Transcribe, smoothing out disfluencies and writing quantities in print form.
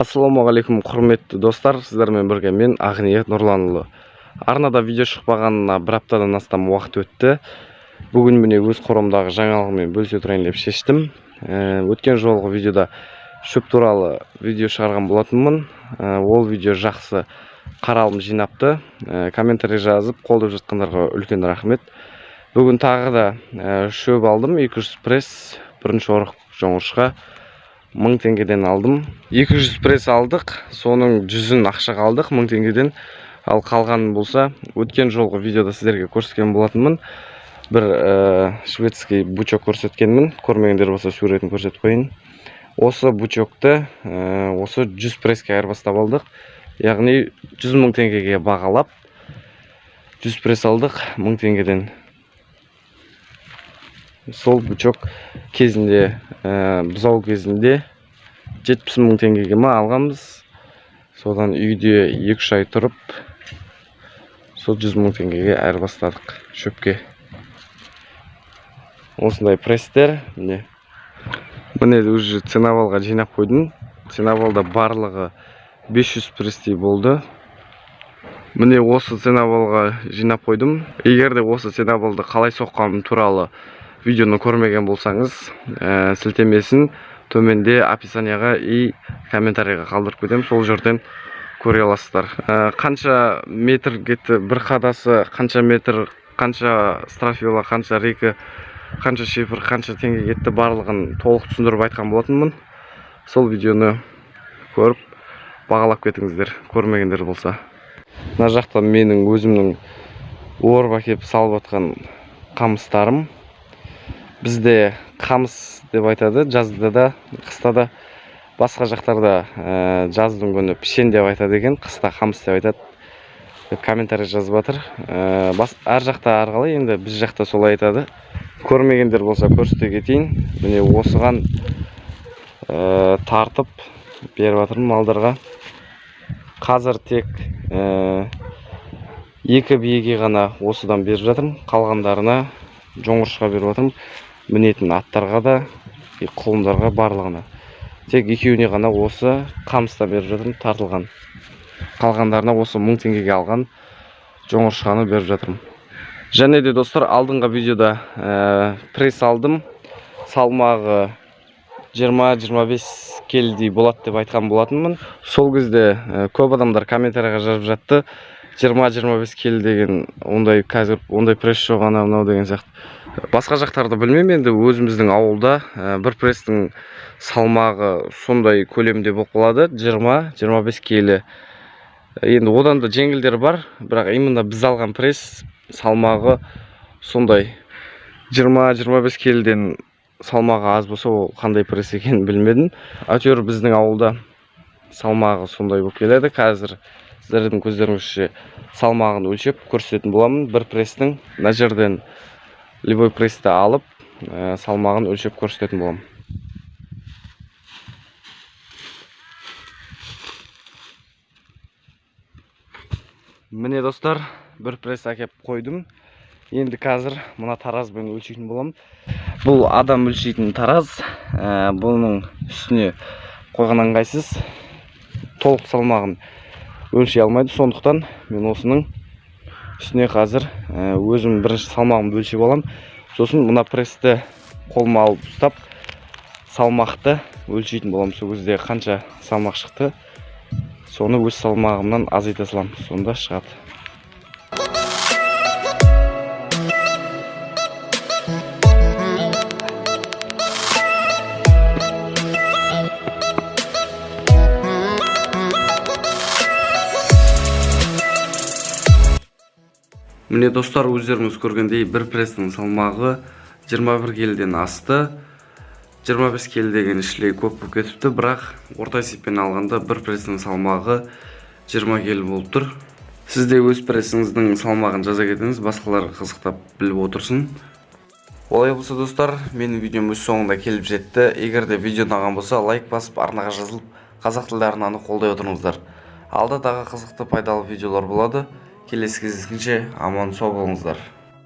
Ассалаумағалейкум, құрметті достар, сіздермен бірге мен Ақниет Нұрланұлы. Арнада видео шықпағанына бір аптадан астам уақыт өтті. Бүгін міне өз қорамдағы жаңалығымен бөлісе тұрайын деп шештім. Өткен жолғы видеода шөп туралы видео шығарған болатынмын. Ол видео жақсы қаралым жинапты. Комментарий жазып, қолдап жатқандарға үлкен рахмет. Бүгін тағы да шөп алдым, 200 пресс, бірінші орық жоңғышқа 1000 теңгеден алдым. 200 пресс алдық, соның 100-ін ақшаға алдық 1000 теңгеден. Ал қалғанын болса, өткен жолғы видеода сіздерге көрсеткен болатынмын. Бір шведский бучок көрсеткенмін. Көрмегендер болса суретін көрсетіп қойын. Осы бучокты осы 100 пресске айырбастап алдық. Яғни 100 000 теңгеге бағалап 100 пресс алдық 1000 теңгеден. Сол бучок кезінде, бұзау кезінде 70 000 теңгеге алғанбыз. Содан үйде 2-3 ай тұрып, сол 100 000 теңгеге айырбастадық шөпке. Осындай пресстер. Міне уже ценовалға жинап қойдым. Ценовалда барлығы 500 пресстей болды. Міне осы ценовалға жинап қойдым. Егер де осы ценовалды қалай соққаным туралы видеоны көрмеген болсаңыз, сілтемесін төменде описанияға и комментарийға қалдырып кетем, сол жерден көре аласыздар. Қанша метр кетті, бір қадасы, қанша метр, қанша строфила, қанша рейкі, қанша шифр, қанша теңге кетті, барлығын толық түсіндіріп айтқан болатынмын. Сол видеоны көріп, бағалап кетіңіздер, көрмегендер болса. Мына жақта менің өзімнің орып әкеп салып атқан қамыстарым. Бізде қамыс деп айтады, жазда да, қыста да, басқа жақтарда жаздың күні пішен деп айтады екен, қыста қамыс деп айтады. Комментарий жазып жатыр. Әр жақта арқылы, енді біз жақта солай айтады. Көрмегендер болса көрсете кетейін. Міне осыған тартып беріп жатырмын малдарға. Қазір тек 2 биеге ғана осыдан беріп жатырмын. Қалғандарына жоңғыршқа беріп жатырмын. Мінетін аттарға да, құлындарға барлығына. Тек 2-еуіне ғана осы қамыста беріп жатырмын, тартылған. Қалғандарына осы 1000 теңгеге алған жоңғыршқаны беріп жатырмын. Және де достар, алдыңғы видеода пресс алдым. Салмағы 20-25 келідей болады деп айтқан болатынмын. Сол кезде көп адамдар комментарийға жазып жатты. 20-25 келі деген ондай қазір ондай пресс жоқ анау деген сияқты. Басқа жақтарды білмеймін, енді өзіміздің ауылда бір пресстің салмағы сондай көлемде болып қалады, 20-25 келі. Енді одан да жеңілдер бар, бірақ именно біз алған пресс салмағы сондай 20-25 келіден салмағы аз болса, ол қандай пресс екенін білмедім. Әйтеуір біздің ауылда салмағы сондай болып келеді. Қазір сіздердің көздеріңізше салмағын өлшеп көрсететін боламын. Бір пресстің мына жерден любой прессті алып, салмағын өлшеп көрсететін боламын. Міне достар, бір пресс әкеп қойдым. Енді қазір мына таразбен өлшейтін боламын. Бұл адам өлшейтін тараз. Бұның үстіне қойған ыңғайсыз. Толық салмағын өлшей алмайды. Сондықтан мен осының үстіне қазір өзім бірінші салмағымды өлшеп аламын. Сосын мына прессті қолыма алып ұстап, салмақты өлшейтін боламын. Сол кезде қанша салмақ шықты, соны өз салмағымнан азайта саламын. Сонда шығады. Міне достар, өздеріңіз көргендей бір пресстің салмағы 21 келіден асты. 25 келі деген ішлей көп болып кетіпті, бірақ орта есеппен алғанда бір пресстің салмағы 20 келі болып тұр. Сіз де өз прессіңіздің салмағын жаза кетіңіз, басқалар қызықтап біліп отырсын. Олай болса достар, менің видеом өз соңында келіп жетті. Егер де видео ұнаған болса, лайк басып, арнаға жазылып, қазақ тілді арнаны қолдай отырыңыздар. Алда дағы қызықты пайдалы видеолар болады. Келесі кездескенше аман сау болыңыздар.